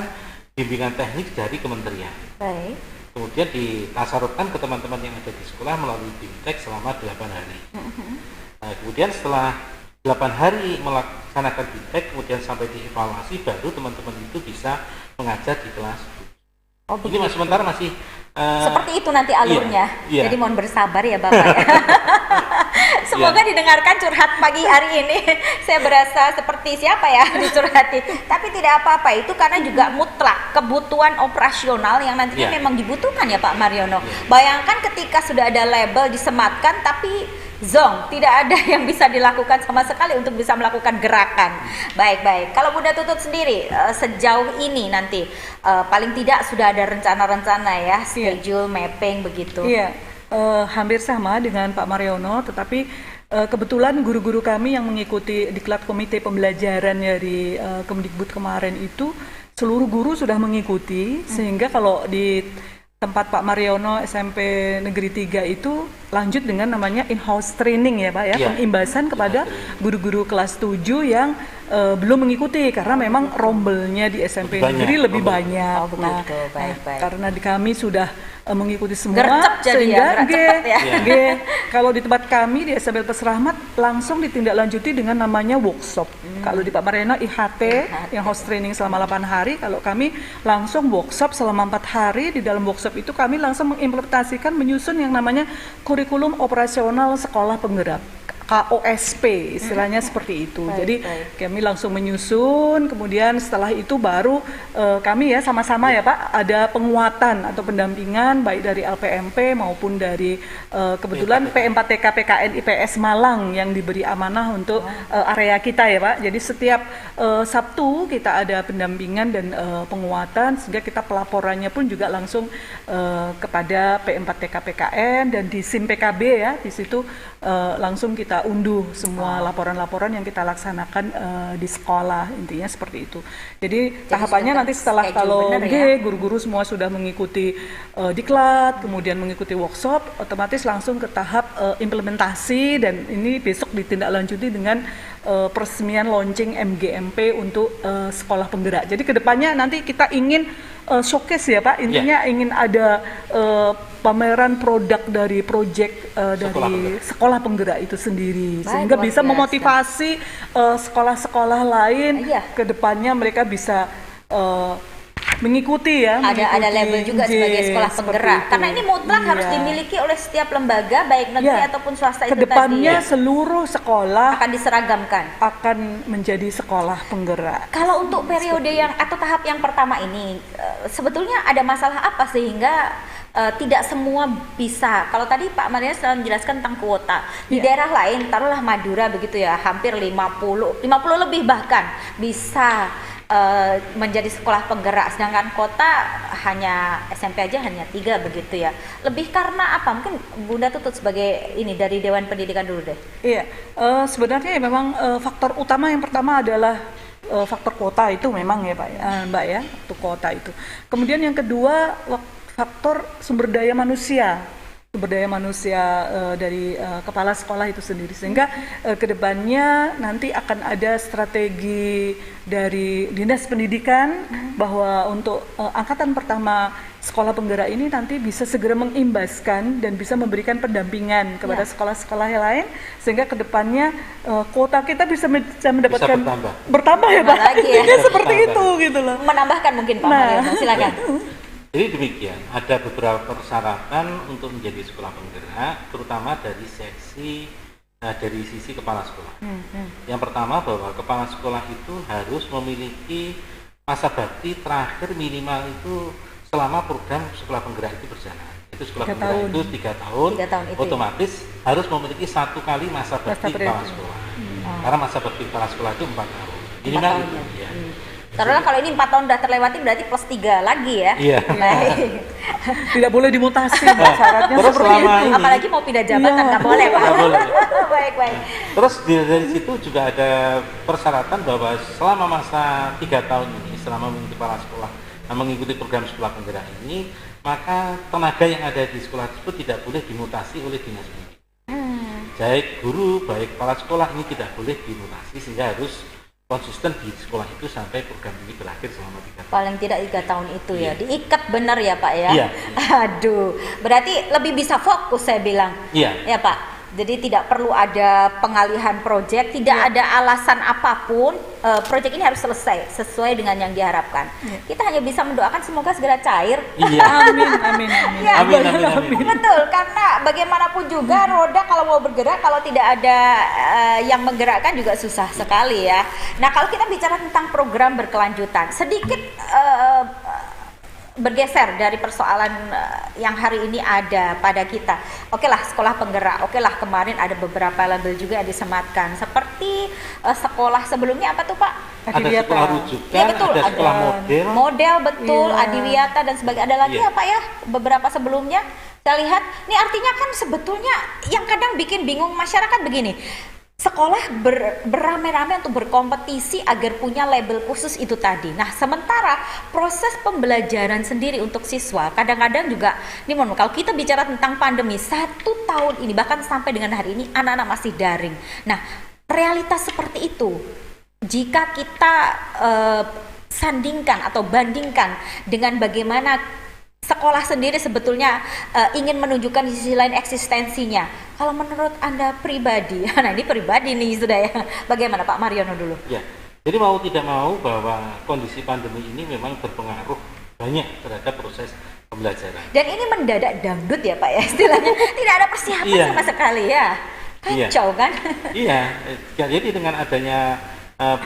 bimbingan teknik dari kementerian. Baik. Kemudian ditasarufkan ke teman-teman yang ada di sekolah melalui BIMTEK selama 8 hari. Nah, kemudian setelah 8 hari melaksanakan BIMTEK, kemudian sampai dievaluasi, baru teman-teman itu bisa mengajar di kelas. Ini sementara masih seperti itu nanti alurnya. Iya. Jadi mohon bersabar ya Bapak ya. Semoga didengarkan curhat pagi hari ini. Saya berasa seperti siapa ya dicurhati. Tapi tidak apa-apa, itu karena juga mutlak kebutuhan operasional yang nantinya memang dibutuhkan ya Pak Mariono. Bayangkan ketika sudah ada label disematkan tapi zong, tidak ada yang bisa dilakukan sama sekali untuk bisa melakukan gerakan. Baik. Kalau Bunda Tutut sendiri sejauh ini nanti paling tidak sudah ada rencana-rencana ya, schedule, mapping begitu. Iya, hampir sama dengan Pak Mariono, tetapi kebetulan guru-guru kami yang mengikuti diklat komite pembelajaran dari Kemdikbud kemarin itu seluruh guru sudah mengikuti, sehingga kalau di tempat Pak Mariono SMP Negeri 3 itu lanjut dengan namanya in-house training ya Pak ya, pengimbasan kepada guru-guru kelas 7 yang belum mengikuti karena memang rombelnya di SMP Negeri lebih banyak. Baik. Karena di kami sudah mengikuti semua, Gercep jadi sehingga ya, kalau di tempat kami di SMP Pelpes Rahmat langsung ditindaklanjuti dengan namanya workshop. Kalau di Pak Mariono IHT yang host training selama 8 hari, kalau kami langsung workshop selama 4 hari. Di dalam workshop itu kami langsung mengimplementasikan, menyusun yang namanya kurikulum operasional sekolah penggerak. KOSP istilahnya seperti itu. Jadi kami langsung menyusun, kemudian setelah itu baru kami ya sama-sama ya Pak ada penguatan atau pendampingan baik dari LPMP maupun dari kebetulan P4TK PKN IPS Malang yang diberi amanah untuk area kita ya Pak. Jadi setiap Sabtu kita ada pendampingan dan penguatan, sehingga kita pelaporannya pun juga langsung kepada P4TK PKN, dan di SIM PKB ya, di situ langsung kita unduh semua laporan-laporan yang kita laksanakan di sekolah, intinya seperti itu. Jadi tahapannya nanti setelah kalau guru-guru semua sudah mengikuti diklat, kemudian mengikuti workshop, otomatis langsung ke tahap implementasi, dan ini besok ditindaklanjuti dengan peresmian launching MGMP untuk sekolah penggerak. Jadi kedepannya nanti kita ingin showcase ya Pak, intinya ingin ada pameran produk dari proyek dari sekolah penggerak itu sendiri, sehingga bisa memotivasi sekolah-sekolah lain ke depannya mereka bisa mengikuti ya. Ada label juga sebagai sekolah penggerak. Karena ini mutlak harus dimiliki oleh setiap lembaga baik negeri ataupun swasta itu tadi. Kedepannya seluruh sekolah akan diseragamkan, akan menjadi sekolah penggerak. Kalau untuk periode yang atau tahap yang pertama ini sebetulnya ada masalah apa sehingga tidak semua bisa? Kalau tadi Pak Mariono sudah menjelaskan tentang kuota. Di daerah lain, taruhlah Madura begitu ya, hampir 50 lebih bahkan bisa menjadi sekolah penggerak, sedangkan kota hanya SMP aja hanya 3 begitu ya. Lebih karena apa? Mungkin Bunda Tutut sebagai ini dari Dewan Pendidikan dulu deh. Iya, sebenarnya ya memang faktor utama yang pertama adalah faktor kuota itu memang ya Pak, Mbak ya, untuk kuota itu. Kemudian yang kedua faktor sumber daya manusia dari kepala sekolah itu sendiri, sehingga kedepannya nanti akan ada strategi dari Dinas Pendidikan bahwa untuk angkatan pertama sekolah penggerak ini nanti bisa segera mengimbaskan dan bisa memberikan pendampingan kepada sekolah-sekolah yang lain, sehingga kedepannya kuota kita bisa mendapatkan bertambah ya Pak, ya. Seperti itu gitu loh. Menambahkan mungkin Pak Mariono, silakan. Jadi demikian, ada beberapa persyaratan untuk menjadi sekolah penggerak, terutama dari dari sisi kepala sekolah. Yang pertama, bahwa kepala sekolah itu harus memiliki masa bakti terakhir minimal itu selama program sekolah penggerak itu berjalan. Itu sekolah penggerak itu 3 tahun, otomatis harus memiliki 1 kali masa bakti kepala sekolah. Karena masa bakti kepala sekolah itu 4 tahun. Minimal itu ya. Karena kalau ini 4 tahun sudah terlewati berarti plus 3 lagi ya. Iya. Baik. Tidak boleh dimutasi syaratnya seperti itu. Apalagi mau pindah jabatan nggak boleh Pak. Baik. Terus dari situ juga ada persyaratan bahwa selama masa 3 tahun ini, selama mengikuti program sekolah penggerak ini, maka tenaga yang ada di sekolah tersebut tidak boleh dimutasi oleh dinas pendidikan. baik guru, baik kepala sekolah ini tidak boleh dimutasi, sehingga harus konsisten di sekolah itu sampai program ini berakhir selama 3 tahun. Paling tidak 3 tahun itu ya, Iya. diikat benar ya Pak ya. Iya. Aduh, berarti lebih bisa fokus saya bilang. Iya. Ya Pak. Jadi tidak perlu ada pengalihan proyek, tidak ada alasan apapun. Proyek ini harus selesai sesuai dengan yang diharapkan. Kita hanya bisa mendoakan semoga segera cair. Iya. Amin. Ya, Amin. betul, karena bagaimanapun juga roda kalau mau bergerak, kalau tidak ada yang menggerakkan juga susah sekali ya. Nah, kalau kita bicara tentang program berkelanjutan, sedikit bergeser dari persoalan yang hari ini ada pada kita. Oke lah, sekolah penggerak. Oke lah, kemarin ada beberapa label juga yang disematkan. Seperti sekolah sebelumnya apa tuh Pak? Ada sekolah rujukan, Ya, betul. ada sekolah model. Model betul, Iya. Adiwiyata dan sebagainya. Ada lagi Iya. apa ya? Beberapa sebelumnya saya lihat. Ini artinya kan sebetulnya yang kadang bikin bingung masyarakat begini. Sekolah beramai-ramai untuk berkompetisi agar punya label khusus itu tadi. Nah, sementara proses pembelajaran sendiri untuk siswa kadang-kadang juga, ini mohon kalau kita bicara tentang pandemi 1 tahun ini bahkan sampai dengan hari ini anak-anak masih daring. Nah, realitas seperti itu jika kita sandingkan atau bandingkan dengan bagaimana sekolah sendiri sebetulnya ingin menunjukkan di sisi lain eksistensinya. Kalau menurut Anda pribadi, nah ini pribadi nih sudah ya, bagaimana Pak Mariono dulu? Ya, jadi mau tidak mau bahwa kondisi pandemi ini memang berpengaruh banyak terhadap proses pembelajaran. Dan ini mendadak dangdut ya Pak ya istilahnya, tidak ada persiapan Iya. sama sekali ya, kacau kan? Iya, jadi dengan adanya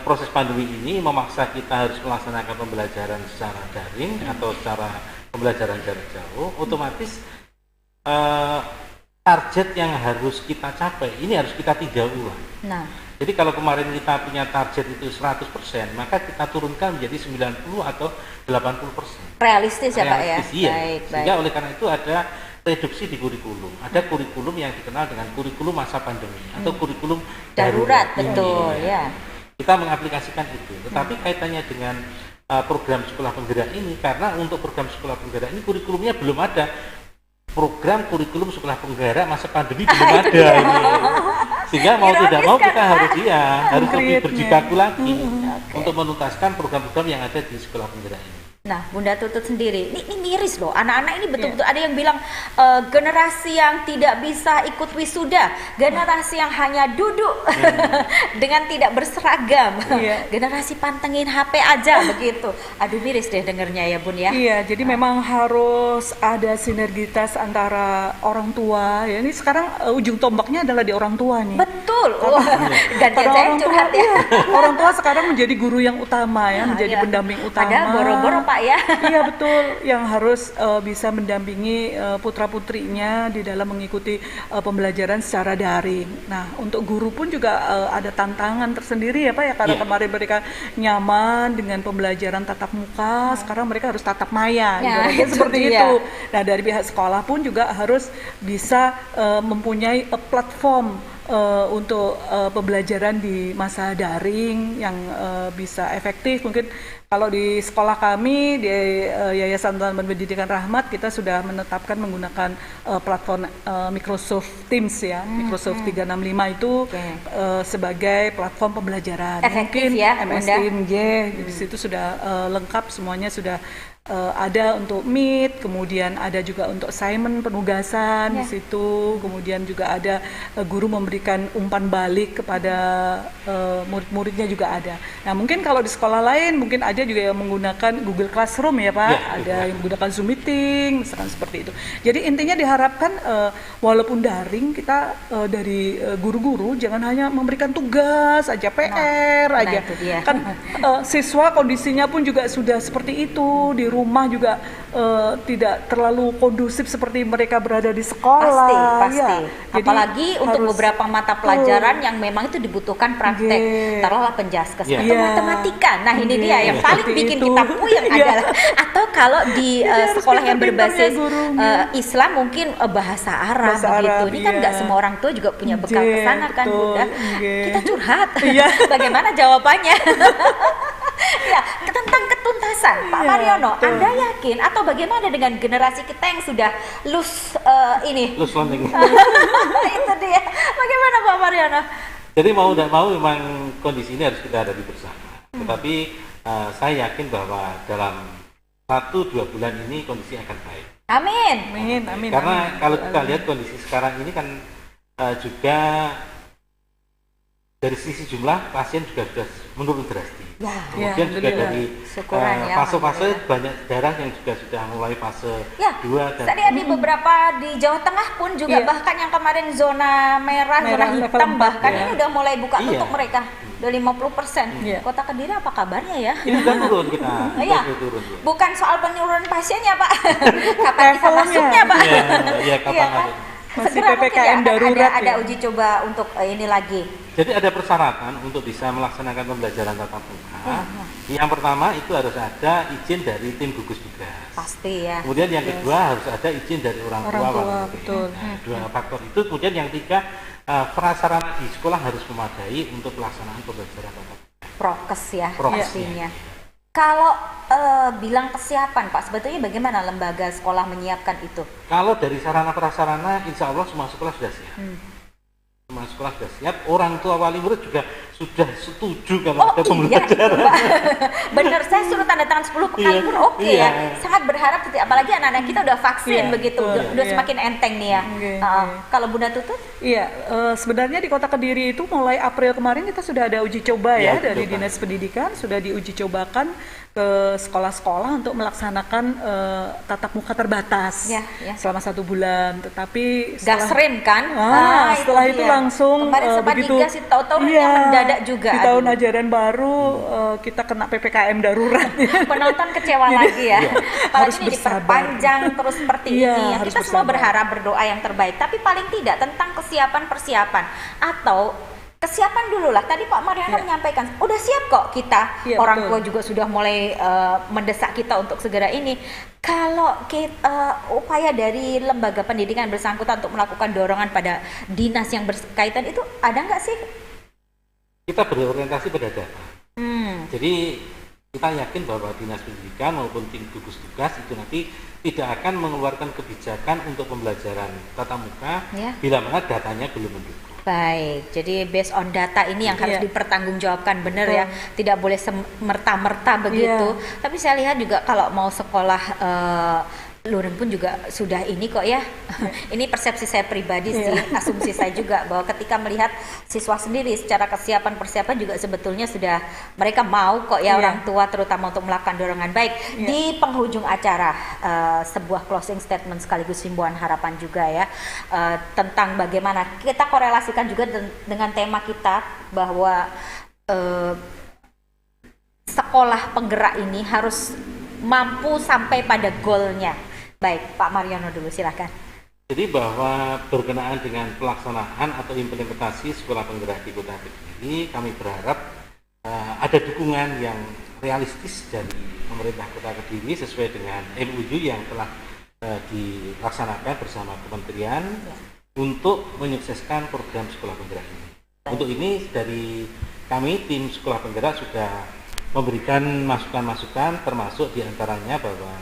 proses pandemi ini memaksa kita harus melaksanakan pembelajaran secara daring atau secara pembelajaran jarak jauh, otomatis target yang harus kita capai ini harus kita tinjau ulang. Nah, Jadi kalau kemarin kita punya target itu 100%, maka kita turunkan menjadi 90 atau 80%. realistis ya Pak ya? Realistis, iya. Baik, Sehingga baik. oleh karena itu ada reduksi di kurikulum. Ada kurikulum yang dikenal dengan kurikulum masa pandemi atau kurikulum Darurat, ini, betul ya. Kita mengaplikasikan itu. Tetapi kaitannya dengan program sekolah penggerak ini, karena untuk program sekolah penggerak ini kurikulumnya belum ada. Program kurikulum sekolah penggerak masa pandemi belum ada ini. Sehingga mau Ironis tidak mau kan, kita Pak? harus harus lebih Konkretnya. berjibaku lagi Oke. untuk menuntaskan program-program yang ada di sekolah penggerak ini. Nah, Bunda Tutut sendiri, ini miris loh. Anak-anak ini betul-betul ada yang bilang generasi yang tidak bisa ikut wisuda, generasi yang hanya duduk dengan tidak berseragam, Iya. generasi pantengin HP aja begitu. Aduh, miris deh dengernya ya Bun ya. Iya, jadi memang harus ada sinergitas antara orang tua. Ya, ini sekarang ujung tombaknya adalah di orang tua nih. Betul. Wah, gantian Para saya orang tua, curhat ya. iya, orang tua sekarang menjadi guru yang utama ya, menjadi Iya. pendamping utama. Padahal boro-boro Pak ya. Iya betul, yang harus bisa mendampingi putra-putrinya di dalam mengikuti pembelajaran secara daring. Nah, untuk guru pun juga ada tantangan tersendiri ya Pak ya, karena Iya. kemarin mereka nyaman dengan pembelajaran tatap muka, sekarang mereka harus tatap maya, Ya, ibaratnya itu seperti dia. itu. Nah, dari pihak sekolah pun juga harus bisa mempunyai platform untuk pembelajaran di masa daring yang bisa efektif. Mungkin kalau di sekolah kami di Yayasan Tanaman Pendidikan Rahmat, kita sudah menetapkan menggunakan platform Microsoft Teams ya, Microsoft 365 itu Oke. sebagai platform pembelajaran. Efektif Mungkin ya, MS Bunda? Teams, di situ sudah lengkap semuanya, sudah ada untuk Meet, kemudian ada juga untuk assignment penugasan di situ, kemudian juga ada guru memberikan umpan balik kepada murid-muridnya juga ada. Nah, mungkin kalau di sekolah lain mungkin ada juga yang menggunakan Google Classroom ya Pak, Ya, ada yang menggunakan Zoom Meeting, misalkan seperti itu. Jadi intinya diharapkan walaupun daring, kita dari guru-guru jangan hanya memberikan tugas aja, PR aja. itu dia. Kan siswa kondisinya pun juga sudah seperti itu, di rumah juga tidak terlalu kondusif seperti mereka berada di sekolah. Pasti. Ya. Jadi Apalagi untuk harus- beberapa mata pelajaran yang memang itu dibutuhkan praktek. Iya. Taruhlah penjaskes Iya. atau Iya. matematika. Nah, ini dia yang Iya, paling seperti bikin itu. kita puyeng Iya. adalah atau kalau di harus sekolah yang pintar-pintar berbasis ya gurunya. Islam mungkin bahasa Arab Bahasa begitu. Arab, Ini kan iya. nggak semua orang tua juga punya bekal Iya, ke sana kan, betul. Bunda. Iya. Kita curhat. Iya. Bagaimana jawabannya? Ya, tentang ketuntasan pesan. Pak Mariono, betul. Anda yakin atau bagaimana dengan generasi kita yang sudah lulus ini? Lulus learning. Itu dia. Bagaimana Pak Mariono? Jadi mau tidak mau memang kondisi ini harus kita hadapi bersama. Tetapi saya yakin bahwa dalam 1-2 bulan ini kondisi akan baik. Amin. Amin. Karena kalau kita lihat kondisi sekarang ini kan juga dari sisi jumlah pasien juga sudah menurun drastis. Ya, Kemudian juga alhamdulillah. dari Syukuran ya, fase-fase alhamdulillah. banyak daerah yang juga sudah mulai fase Ya, 2 dan tadi ada beberapa di Jawa Tengah pun juga Iya. bahkan yang kemarin zona merah, zona Merah, level hitam 4, bahkan ya. ini udah mulai buka Iya. tutup mereka. Udah 50%. Iya. Kota Kediri apa kabarnya ya? ini sudah turun kita. Iya. Sudah turun. Ya. Bukan soal penurunan pasiennya, Pak. Kapan bisa Levelnya. masuknya, Pak? Iya, kapan Iya kan? ada. Masih Segera mungkin PPKM akan darurat ada ya. uji coba untuk ini lagi. Jadi ada persyaratan untuk bisa melaksanakan pembelajaran tatap muka. Yang pertama itu harus ada izin dari tim gugus tugas. Pasti ya. Kemudian yang kedua harus ada izin dari orang tua. Orang tua, wali murid. betul. Nah, dua faktor itu. Kemudian yang ketiga prasarana di sekolah harus memadai untuk pelaksanaan pembelajaran tatap muka. Prokes ya Prokes, pastinya. Kalau bilang kesiapan Pak, sebetulnya bagaimana lembaga sekolah menyiapkan itu? Kalau dari sarana prasarana, insya Allah semua sekolah sudah siap. Semua sekolah sudah siap. Orang tua wali murid juga sudah setuju kalau ada pembelajaran. Bener, saya suruh tanda tangan 10 kali Iya, pun oke iya. ya. Sangat berharap, apalagi anak-anak kita udah vaksin Iya, begitu, betul, udah iya. semakin enteng nih ya. Oke, Kalau Bunda Tutut? Iya, sebenarnya di Kota Kediri itu mulai April kemarin kita sudah ada uji coba Ya, ya, uji dari coba. Dinas Pendidikan, sudah diuji cobakan ke sekolah-sekolah untuk melaksanakan tatap muka terbatas Ya, ya. selama 1 bulan. Tetapi Gasrem kan? setelah itu dia. langsung Kemarin sempat begitu dikasih tahu-tahu iya, mendadak juga. di tahun Aduh. ajaran baru kita kena PPKM darurat. Penonton kecewa lagi ya. Apalagi harus ini bersabar. diperpanjang terus seperti Iya, ini. Ya, harus kita semua bersabar. berharap berdoa yang terbaik, tapi paling tidak tentang persiapan atau kesiapan dulu lah. Tadi Pak Mariano Iya. menyampaikan, udah siap kok kita. Iya, Orang betul. tua juga sudah mulai mendesak kita untuk segera ini. Kalau upaya dari lembaga pendidikan bersangkutan untuk melakukan dorongan pada dinas yang berkaitan itu ada nggak sih? Kita berorientasi pada data. Hmm. Jadi kita yakin bahwa dinas pendidikan maupun tim gugus tugas itu nanti tidak akan mengeluarkan kebijakan untuk pembelajaran tatap muka Ya. bila mana datanya belum mendukung. Baik, jadi based on data ini yang harus Iya. dipertanggungjawabkan, benar Betul. ya, tidak boleh semerta-merta begitu. Tapi saya lihat juga kalau mau sekolah luring pun juga sudah ini kok ya. Ini persepsi saya pribadi sih, asumsi saya juga bahwa ketika melihat siswa sendiri secara persiapan juga sebetulnya sudah mereka mau kok ya, Iya. orang tua terutama untuk melakukan dorongan. Baik, di penghujung acara sebuah closing statement sekaligus himbauan harapan juga ya, tentang bagaimana kita korelasikan juga dengan tema kita bahwa sekolah penggerak ini harus mampu sampai pada goalnya. Baik, Pak Mariono dulu silakan. Jadi bahwa berkenaan dengan pelaksanaan atau implementasi sekolah penggerak di Kota Kediri, kami berharap ada dukungan yang realistis dari pemerintah Kota Kediri sesuai dengan MOU yang telah dilaksanakan bersama kementerian untuk menyukseskan program sekolah penggerak ini. Untuk ini dari kami tim sekolah penggerak sudah memberikan masukan-masukan, termasuk diantaranya bahwa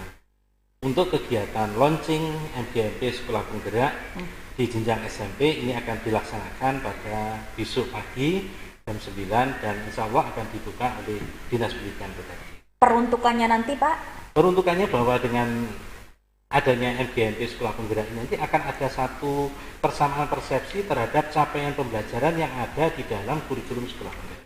untuk kegiatan launching MGMP sekolah penggerak di jenjang SMP ini akan dilaksanakan pada besok pagi jam 9 dan insya Allah akan dibuka oleh Dinas Pendidikan Kota Kediri. Peruntukannya nanti Pak? Peruntukannya bahwa dengan adanya MGMP sekolah penggerak ini nanti akan ada satu persamaan persepsi terhadap capaian pembelajaran yang ada di dalam kurikulum sekolah penggerak.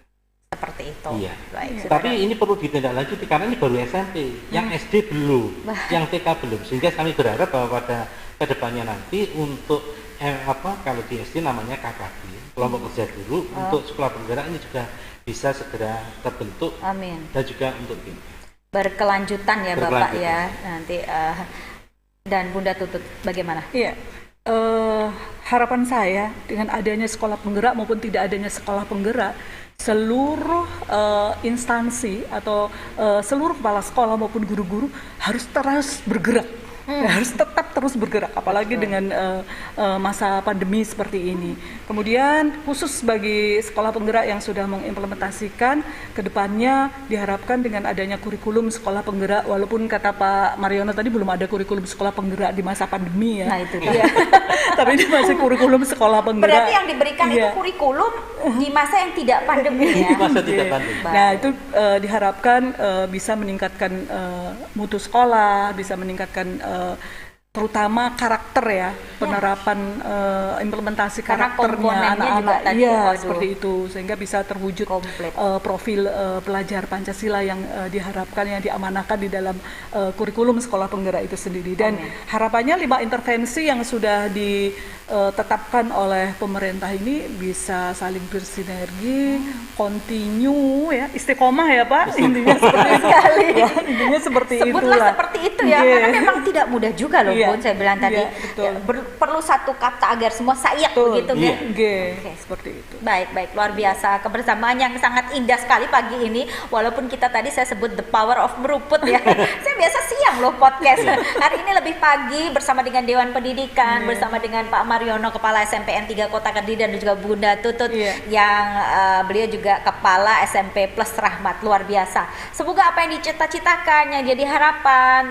Seperti itu. Iya. Baik, Tapi ini perlu ditindaklanjuti karena ini baru SMP, yang SD belum, yang TK belum. Sehingga kami berharap bahwa pada kedepannya nanti untuk kalau di SD namanya KKG, kelompok kerja guru, untuk sekolah penggerak ini juga bisa segera terbentuk. Amin. Dan juga untuk ini. Berkelanjutan ya Bapak Berkelanjutan. ya nanti. Dan Bunda Tutut bagaimana? Iya, harapan saya dengan adanya sekolah penggerak maupun tidak adanya sekolah penggerak, seluruh instansi atau seluruh kepala sekolah maupun guru-guru harus terus bergerak, harus tetap terus bergerak, apalagi dengan masa pandemi seperti ini. Kemudian khusus bagi sekolah penggerak yang sudah mengimplementasikan, kedepannya diharapkan dengan adanya kurikulum sekolah penggerak, walaupun kata Pak Mariono tadi belum ada kurikulum sekolah penggerak di masa pandemi ya. Nah itu dia. Tapi ini masih kurikulum sekolah penggerak. Berarti yang diberikan itu kurikulum di masa yang tidak pandemi ya. Di masa tidak pandemi. Nah itu diharapkan bisa meningkatkan mutu sekolah, bisa meningkatkan terutama karakter ya, penerapan implementasi Karena karakternya komponennya juga anak-anak, tadi, iya waduh, seperti itu, sehingga bisa terwujud komplit. profil pelajar Pancasila yang diharapkan, yang diamanahkan di dalam kurikulum sekolah penggerak itu sendiri. Dan harapannya 5 intervensi yang sudah ditetapkan oleh pemerintah ini bisa saling bersinergi, continue ya, istiqomah ya Pak, intinya seperti sekali ya, intinya seperti Sebutlah itulah. seperti itu ya, karena memang tidak mudah juga loh Iya. Bun, saya bilang tadi. Betul. Ya, perlu satu kata agar semua sayak begitu Iya. kan. Oke, seperti itu. Baik, luar biasa, kebersamaan yang sangat indah sekali pagi ini. Walaupun kita tadi saya sebut the power of meruput ya. Saya biasa siang loh podcast. Hari ini lebih pagi bersama dengan Dewan Pendidikan, bersama dengan Pak Mariono, Kepala SMPN 3 Kota Kediri, dan juga Bunda Tutut yang beliau juga Kepala SMP Plus Rahmat. Luar biasa. Semoga apa yang dicita-citakan, yang jadi harapan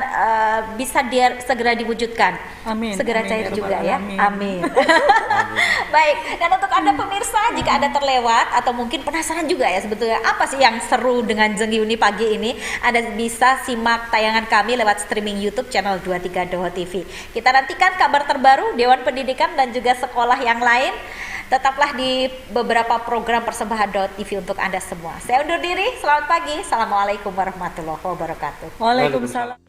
bisa segera diwujudkan. Amin. Segera Amin, cair ya juga Rabbal ya. Alamin. Amin. Baik, dan untuk Anda pemirsa, jika Anda terlewat atau mungkin penasaran juga ya sebetulnya apa sih yang seru dengan Jeng Yuni pagi ini, Anda bisa simak tayangan kami lewat streaming YouTube channel 23 Doho TV. Kita nantikan kabar terbaru Dewan Pendidikan dan juga sekolah yang lain. Tetaplah di beberapa program persembahan Doho TV untuk Anda semua. Saya undur diri, selamat pagi. Assalamualaikum warahmatullahi wabarakatuh. Waalaikumsalam.